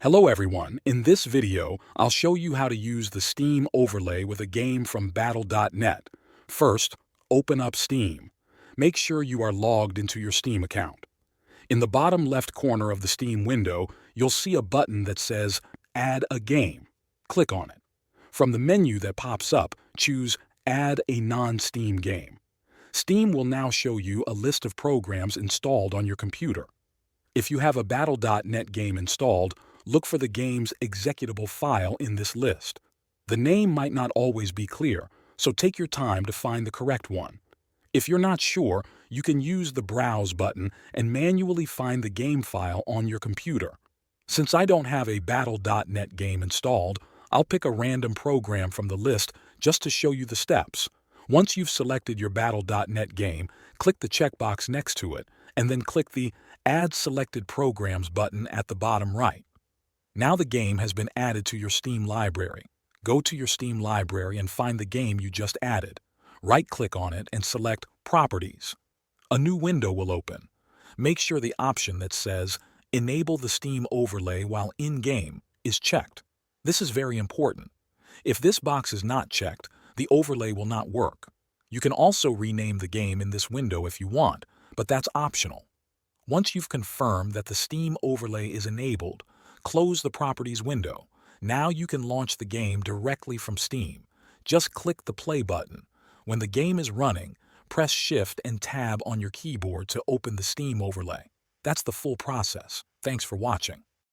Hello everyone, in this video I'll show you how to use the Steam overlay with a game from Battle.net. First, open up Steam. Make sure you are logged into your Steam account. In the bottom left corner of the Steam window, you'll see a button that says Add a Game. Click on it. From the menu that pops up, choose Add a non-Steam game. Steam will now show you a list of programs installed on your computer. If you have a Battle.net game installed, look for the game's executable file in this list. The name might not always be clear, so take your time to find the correct one. If you're not sure, you can use the Browse button and manually find the game file on your computer. Since I don't have a Battle.net game installed, I'll pick a random program from the list just to show you the steps. Once you've selected your Battle.net game, click the checkbox next to it, and then click the Add Selected Programs button at the bottom right. Now the game has been added to your Steam library. Go to your Steam library and find the game you just added. Right-click on it and select Properties. A new window will open. Make sure the option that says Enable the Steam overlay while in-game is checked. This is very important. If this box is not checked, the overlay will not work. You can also rename the game in this window if you want, but that's optional. Once you've confirmed that the Steam overlay is enabled, close the Properties window. Now you can launch the game directly from Steam. Just click the Play button. When the game is running, press Shift and Tab on your keyboard to open the Steam overlay. That's the full process. Thanks for watching.